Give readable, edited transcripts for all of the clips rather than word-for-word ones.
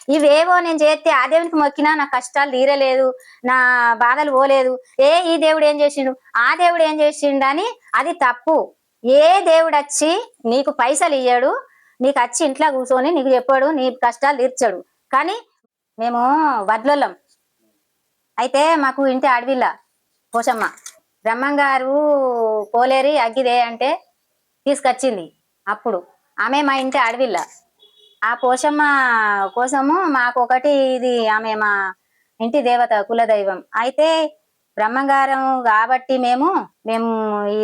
ఇవేవో నేను చేస్తే ఆ దేవునికి మొక్కినా నా కష్టాలు తీరలేదు, నా బాధలు పోలేదు. ఈ దేవుడు ఏం చేసిండు, ఆ దేవుడు ఏం చేసిండు అని అది తప్పు. ఏ దేవుడు వచ్చి నీకు పైసలు ఇయ్యాడు, నీకు వచ్చి ఇంట్లో కూర్చొని నీకు చెప్పాడు నీ కష్టాలు తీర్చాడు. కానీ మేము వడ్లొల్లం. అయితే మాకు ఇంటి అడవిల్ల పోషమ్మ బ్రహ్మంగారు పోలేరి అగ్గిదే అంటే తీసుకొచ్చింది. అప్పుడు ఆమె మా ఇంటి అడవిల్ల. ఆ పోషమ్మ కోసము మాకు ఒకటి ఇది ఆమె మా ఇంటి దేవత కులదైవం. అయితే బ్రహ్మంగారం కాబట్టి మేము మేము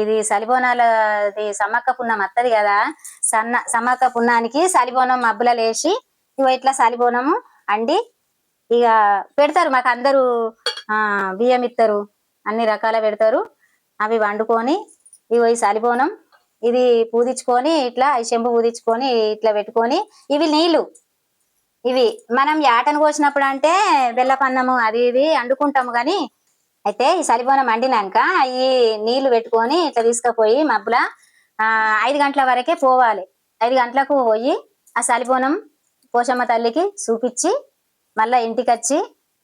ఇది సలిబోనాలది సమ్మక్క పున్నం వత్తది కదా, సమ్మక్క పున్నానికి సలిబోనం మబ్బులలో వేసి ఇట్లా సలిబోనము అండి ఇక పెడతారు. మాకు అందరూ బియ్యం ఇస్తారు, అన్ని రకాల పెడతారు. అవి వండుకొని ఇవి సలిబోనం ఇది పూదించుకొని ఇట్లా చెంబు పూదించుకొని ఇట్లా పెట్టుకొని ఇవి నీళ్లు ఇవి మనం యాటను కోసినప్పుడు అంటే బెల్లపన్నము అది ఇది వండుకుంటాము. కానీ అయితే ఈ సలిబోనం వండినాక ఈ నీళ్లు పెట్టుకొని ఇట్లా తీసుకుపోయి మబ్బుల 5 గంటల వరకే పోవాలి. 5 గంటలకు పోయి ఆ సలిబోనం పోషమ్మ తల్లికి చూపించి మళ్ళా ఇంటికి వచ్చి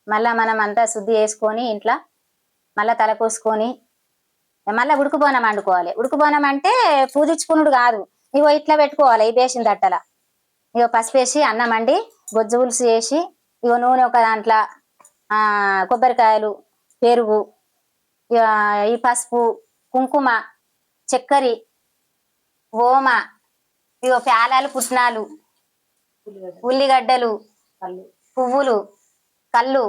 మళ్ళా మనం అంతా శుద్ధి చేసుకొని ఇంట్లో మళ్ళా తల కోసుకొని మళ్ళీ ఉడుకుబోనం వండుకోవాలి. ఉడుకుబోనం అంటే పూజించుకునుడు కాదు, ఇగో ఇట్లా పెట్టుకోవాలి. ఈ బేసిన తట్టల ఇగో పసుపు వేసి అన్నం వండి గొజ్జు పులుసు వేసి ఇగో నూనె ఒక దాంట్లో కొబ్బరికాయలు పెరుగు ఈ పసుపు కుంకుమ చక్కెర ఓమ ఇగో ప్యాలాలు పుట్నాలు ఉల్లిగడ్డలు పువ్వులు కళ్ళు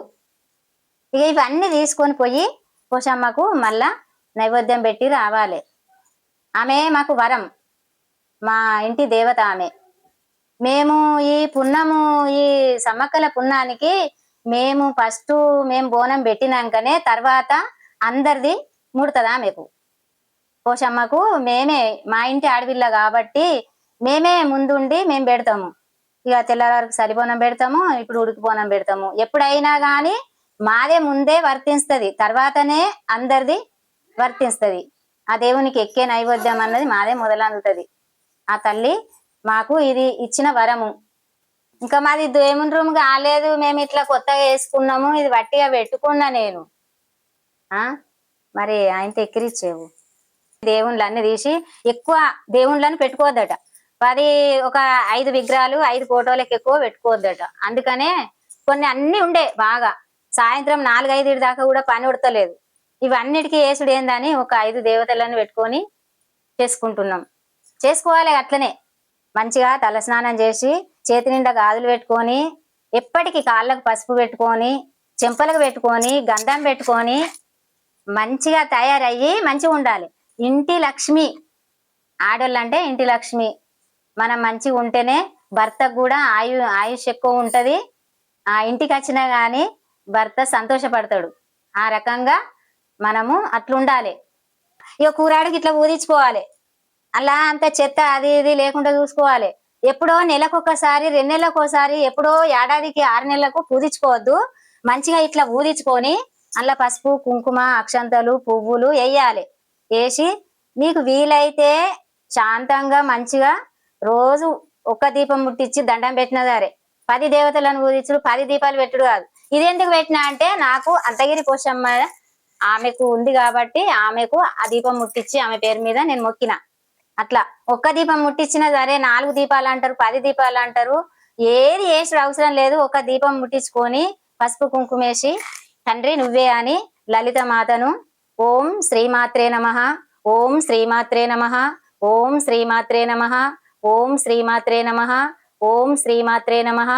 ఇక ఇవన్నీ తీసుకొని పోయి పోషమ్మకు మళ్ళా నైవేద్యం పెట్టి రావాలి. ఆమె మాకు వరం, మా ఇంటి దేవత ఆమె. మేము ఈ పున్నము ఈ సమ్మక్కల పున్నానికి మేము ఫస్ట్ మేము బోనం పెట్టినాకనే తర్వాత అందరిది ముడుతుంది ఆమెకు పోషమ్మకు. మేమే మా ఇంటి ఆడవిల్ల కాబట్టి మేమే ముందుండి మేము పెడతాము. ఇక తెల్లవారికి సలిబోనం పెడతాము, ఇప్పుడు ఉడికి బోనం పెడతాము. ఎప్పుడైనా కానీ మాదే ముందే వర్తిస్తుంది, తర్వాతనే అందరిది వర్తిస్తుంది. ఆ దేవునికి ఎక్కే నైవేద్యం అన్నది మాదే మొదలందుతుంది. ఆ తల్లి మాకు ఇది ఇచ్చిన వరము. ఇంకా మాది దేవుని రూమ్ కాలేదు, మేము ఇట్లా కొత్తగా వేసుకున్నాము, ఇది వట్టిగా పెట్టుకున్నా నేను. మరి ఆయనతో ఎక్కిరిచ్చేవు. దేవుళ్ళన్నీ తీసి ఎక్కువ దేవుళ్ళని పెట్టుకోవద్దట. ఒక 5 విగ్రహాలు 5 ఫోటోలకు ఎక్కువ పెట్టుకోవద్దట. అందుకనే కొన్ని అన్ని ఉండే బాగా సాయంత్రం 4-5 దాకా కూడా పని ఉడతలేదు. ఇవన్నిటికీ వేసుడు ఏందని ఒక 5 దేవతలను పెట్టుకొని చేసుకుంటున్నాం. చేసుకోవాలి అట్లనే మంచిగా తలస్నానం చేసి చేతి నిండా గాజులు పెట్టుకొని ఎప్పటికీ కాళ్ళకు పసుపు పెట్టుకొని చెంపలకు పెట్టుకొని గంధం పెట్టుకొని మంచిగా తయారయ్యి మంచిగా ఉండాలి. ఇంటి లక్ష్మి ఆడోళ్ళంటే ఇంటి లక్ష్మి. మనం మంచిగా ఉంటేనే భర్తకు కూడా ఆయుష్ ఎక్కువ ఉంటది. ఆ ఇంటికి వచ్చినా గాని భర్త సంతోషపడతాడు. ఆ రకంగా మనము అట్లుండాలి. ఇక కూరాడికి ఇట్లా ఊదించుకోవాలి, అలా అంత చెత్త అది ఇది లేకుండా చూసుకోవాలి. ఎప్పుడో నెలకొకసారి 2 నెలలకోసారి ఎప్పుడో ఏడాదికి 6 నెలలకు పూజించుకోవద్దు. మంచిగా ఇట్లా ఊదించుకొని అలా పసుపు కుంకుమ అక్షంతలు పువ్వులు వేయాలి. వేసి నీకు వీలైతే శాంతంగా మంచిగా రోజు ఒక్క దీపం ముట్టించి దండం పెట్టినా సరే 10 దేవతలను పూజించుడు 10 దీపాలు పెట్టుడు కాదు. ఇదెందుకు పెట్టినా అంటే నాకు అంతగిరి పోషమ్మ ఆమెకు ఉంది కాబట్టి ఆమెకు ఆ దీపం ముట్టించి ఆమె పేరు మీద నేను మొక్కిన. అట్లా ఒక్క దీపం ముట్టించినా సరే 4 దీపాలు అంటారు, 10 దీపాలు అంటారు. ఏది వేసుడు అవసరం లేదు. ఒక దీపం ముట్టించుకొని పసుపు కుంకుమేసి తండ్రి నువ్వే అని లలిత మాతను ఓం శ్రీమాత్రే నమః, ఓం శ్రీమాత్రే నమః, ఓం శ్రీమాత్రే నమః, ఓం శ్రీమాత్రే నమః, ఓం శ్రీమాత్రే నమః,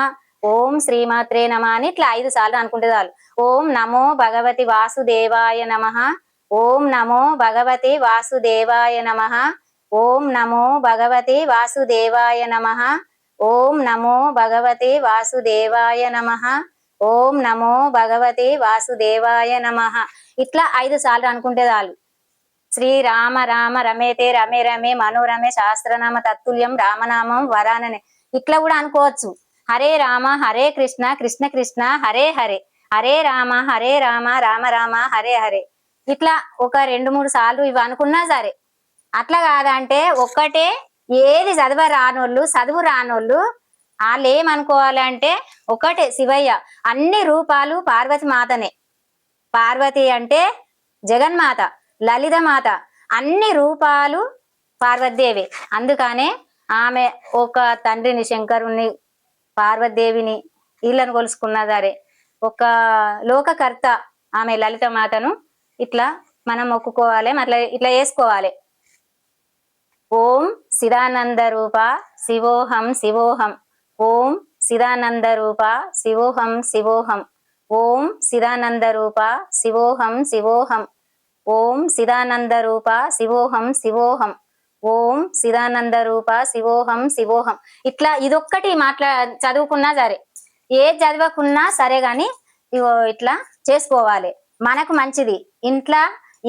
ఓం శ్రీమాత్రే నమః అని ఇట్లా 5 సార్లు అనుకుంటే చాలు. ఓం నమో భగవతి వాసుదేవాయ నమః, ఓం నమో భగవతి వాసుదేవాయ నమః, ఓం నమో భగవతి వాసుదేవాయ నమః, ఓం నమో భగవతి వాసుదేవాయ నమః, ఓం నమో భగవతి వాసుదేవాయ నమః ఇట్లా 5 సార్లు అనుకుంటే చాలు. శ్రీరామ రామ రమేతే రమే రమే మనోరమే శాస్త్రనామ తత్తుల్యం రామనామం వరాననే ఇట్లా కూడా అనుకోవచ్చు. హరే రామ హరే కృష్ణ కృష్ణ కృష్ణ హరే హరే, హరే రామ రామ రామ హరే హరే ఇట్లా ఒక 2-3 సార్లు ఇవి అనుకున్నా సరే. అట్లా కాదంటే ఒక్కటే ఏది చదువు రానోళ్ళు వాళ్ళు ఏమనుకోవాలి అంటే ఒకటే శివయ్య, అన్ని రూపాలు పార్వతి మాతనే. పార్వతి అంటే జగన్మాత, లలిత మాత, అన్ని రూపాలు పార్వతీదేవి. అందుకనే ఆమె ఒక తండ్రిని శంకరుణ్ణి, పార్వతీదేవిని వీళ్ళని కొలుసుకున్నా సరే ఒక లోకకర్త ఆమె లలిత మాతను ఇట్లా మనం మొక్కుకోవాలి, అట్లా ఇట్లా చేసుకోవాలి. ఓం చిదానంద రూప శివోహం శివోహం, ఓం చిదానంద రూప శివోహం శివోహం, ఓం చిదానంద రూప శివోహం శివోహం, ఓం చిదానంద రూప శివోహం శివోహం, ఓం చిదానంద రూప శివోహం శివోహం. ఇట్లా ఇదొక్కటి చదువుకున్నా సరే, ఏ చదవకున్నా సరే గాని ఇగో ఇట్లా చేసుకోవాలి, మనకు మంచిది. ఇంట్లో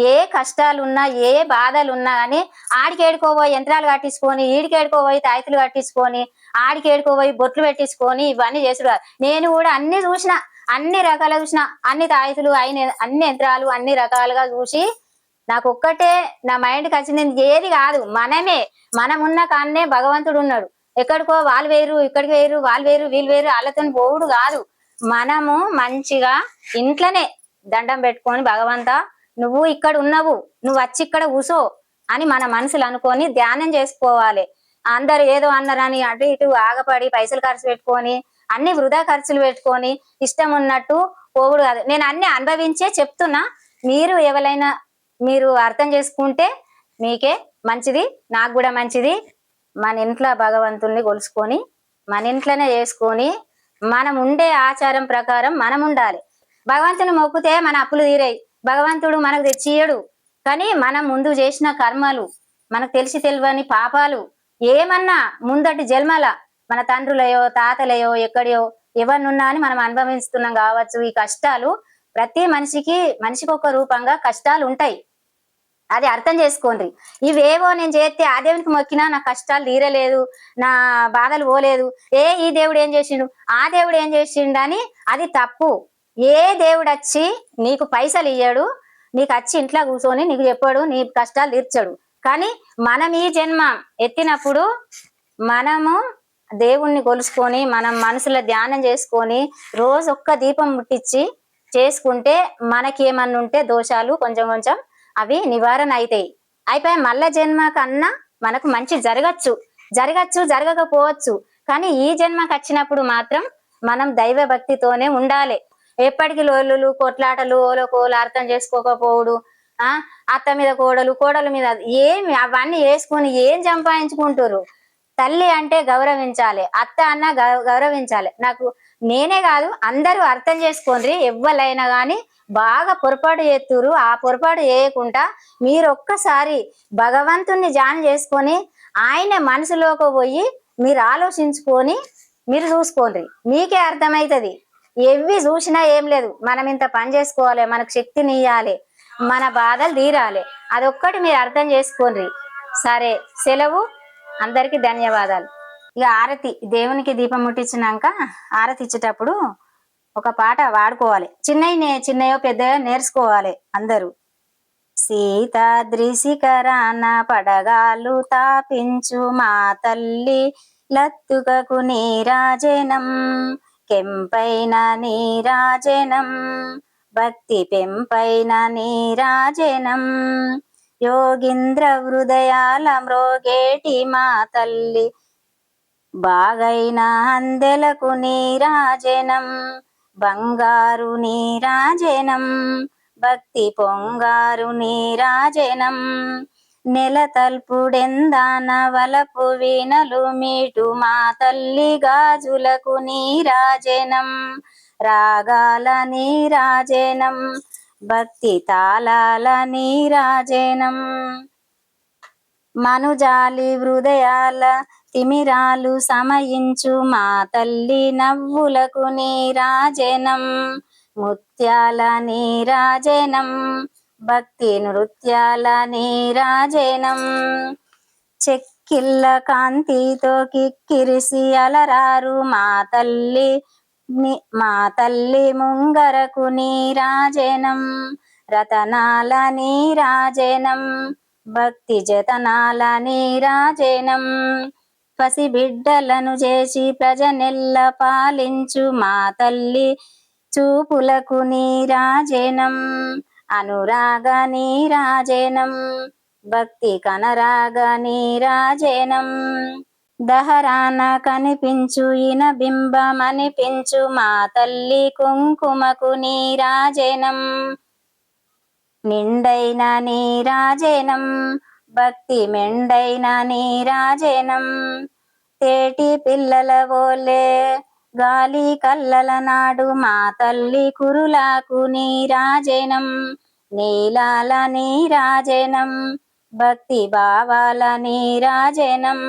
ఏ కష్టాలున్నా ఏ బాధలున్నా కానీ ఆడికేడుకోబోయి యంత్రాలు కట్టించుకొని, ఈడికేడుకోబోయి తాయితులు కట్టించుకొని, ఆడికేడుకోబోయి బొట్లు పెట్టించుకొని ఇవన్నీ చేసుడు. నేను కూడా అన్ని చూసిన, అన్ని రకాలుగా చూసిన, అన్ని తాయితులు అన్ని యంత్రాలు అన్ని రకాలుగా చూసి నాకు ఒక్కటే నా మైండ్కి వచ్చింది, ఏది కాదు మనమే, మనం ఉన్న కాన్నే భగవంతుడు ఉన్నాడు. ఎక్కడికో వాళ్ళు వేరు ఇక్కడికి వేరు, వాళ్ళు వేరు వీళ్ళు వేరు వాళ్ళతో పోవుడు కాదు. మనము మంచిగా ఇంట్లోనే దండం పెట్టుకొని భగవంతా నువ్వు ఇక్కడ ఉన్నావు, నువ్వు వచ్చి ఇక్కడ కూసో అని మన మనసులు అనుకొని ధ్యానం చేసుకోవాలి. అందరు ఏదో అన్నారని అటు ఇటు ఆగపడి పైసలు ఖర్చు పెట్టుకొని అన్ని వృధా ఖర్చులు పెట్టుకొని ఇష్టం ఉన్నట్టు పోవుడు కాదు. నేను అన్ని అనుభవించే చెప్తున్నా, మీరు ఎవరైనా మీరు అర్థం చేసుకుంటే మీకే మంచిది, నాకు కూడా మంచిది. మన ఇంట్లో భగవంతుల్ని కొలుసుకొని మన ఇంట్లోనే చేసుకొని మనం ఉండే ఆచారం ప్రకారం మనం ఉండాలి. భగవంతుని మొక్కితే మన అప్పులు తీరాయి, భగవంతుడు మనకు తెచ్చియడు. కానీ మనం ముందు చేసిన కర్మలు, మనకు తెలిసి తెలియని పాపాలు ఏమన్నా ముందటి జన్మల మన తండ్రులయో తాతలయో ఎక్కడియో ఎవరినున్నా అని మనం అనుభవిస్తున్నాం కావచ్చు. ఈ కష్టాలు ప్రతి మనిషికి ఒక రూపంగా కష్టాలు ఉంటాయి, అది అర్థం చేసుకోండి. ఇవేవో నేను చేస్తే ఆ దేవునికి మొక్కినా నా కష్టాలు తీరలేదు, నా బాధలు పోలేదు, ఈ దేవుడు ఏం చేసిండు ఆ దేవుడు ఏం చేసిండు అని అది తప్పు. ఏ దేవుడు వచ్చి నీకు పైసలు ఇయ్యడు, నీకు వచ్చి ఇంట్లో కూర్చొని నీకు చెప్పాడు నీ కష్టాలు తీర్చడు. కానీ మనం ఈ జన్మ ఎత్తినప్పుడు మనము దేవుణ్ణి కొలుసుకొని మనం మనసులో ధ్యానం చేసుకొని రోజు ఒక్క దీపం ముట్టించి చేసుకుంటే మనకేమన్నా ఉంటే దోషాలు కొంచెం కొంచెం అవి నివారణ అవుతాయి. అయిపోయి మళ్ళా జన్మ కన్నా మనకు మంచి జరగచ్చు, జరగకపోవచ్చు. కానీ ఈ జన్మకు వచ్చినప్పుడు మాత్రం మనం దైవ భక్తితోనే ఉండాలి. ఎప్పటికీ లోళ్ళు కొట్లాటలు ఓలకోలు అర్థం చేసుకోకపోవడు, అత్త మీద కోడలు మీద ఏమి అవన్నీ వేసుకొని ఏం సంపాదించుకుంటారు. తల్లి అంటే గౌరవించాలి, అత్త అన్న గౌరవించాలి. నేనే కాదు అందరూ అర్థం చేసుకోండి. ఎవ్వరైనా కానీ బాగా పొరపాటు చేస్తురు, ఆ పొరపాటు చేయకుండా మీరు ఒక్కసారి భగవంతుణ్ణి ధ్యానం చేసుకొని ఆయన మనసులోకి పోయి మీరు ఆలోచించుకొని మీరు చూసుకోండి, మీకే అర్థమవుతుంది. ఎవ్వి చూసినా ఏం లేదు, మనం ఇంత పని చేసుకోవాలి, మనకు శక్తిని ఇయ్యాలి, మన బాధలు తీరాలి, అదొక్కటి మీరు అర్థం చేసుకోండి. సరే, సెలవు. అందరికి ధన్యవాదాలు. ఇక ఆరతి, దేవునికి దీపం ముట్టించినాక ఆరతి ఇచ్చేటప్పుడు ఒక పాట వాడుకోవాలి. చిన్నయో పెద్దయో నేర్చుకోవాలి అందరూ. సీతాద్రి శిఖరాన పడగాలు తాపించు మా తల్లి లత్తుకకు నీరాజనం, కెంపైన నీరాజనం, భక్తి పెంపైన నీరాజనం, యోగింద్ర హృదయాల మ్రోగేటి మా తల్లి బాగైన అందెలకు నీరాజనం, బంగారు నీరాజనం, భక్తి పొంగారు నీరాజనం, నెల తల్పుడెందాన వలపు వీణలు మీటు మా తల్లి గాజులకు నీరాజనం, రాగాల నీరాజనం, భక్తి తాళాల నీరాజనం, మనుజాలి హృదయాల తిమిరాలు సమయించు మా తల్లి నవ్వులకు నీరాజనం, ముత్యాల నీరాజనం, భక్తి నృత్యాల నీరాజనం, చెక్కిళ్ళ కాంతితో కిక్కిరిసి అలరారు మా తల్లి ముంగరకు నీరాజనం, రతనాల నీరాజనం, భక్తి జతనాల నీరాజనం, పసి బిడ్డలను చేసి ప్రజనెల్ల పాలించు మా తల్లి చూపులకు నీరాజనం అనురాగ నీరాజనం భక్తి కనరాగ నీరాజనం దహరాన కనిపించు ఇన బింబమనిపించు మా తల్లి కుంకుమకు నీరాజనం నిండైన నీరాజనం భక్తి మెండైన నీరాజనం తేటి పిల్లల వోలే గాలి కల్లల నాడు మా తల్లి కురులకు నీరాజనం నీలాల నీరాజనం భక్తి భావాల నీరాజనం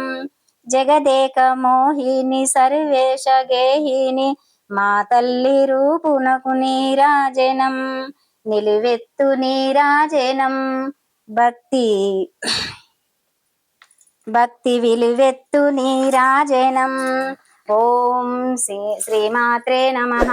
జగదేక మోహిని సర్వేశ గేహిని మా తల్లి రూపునకు నీరాజనం నిలువెత్తు నీరాజనం భక్తి భక్తి విలువెత్తు నీరాజనం ఓం శ్రీమాత్రే నమః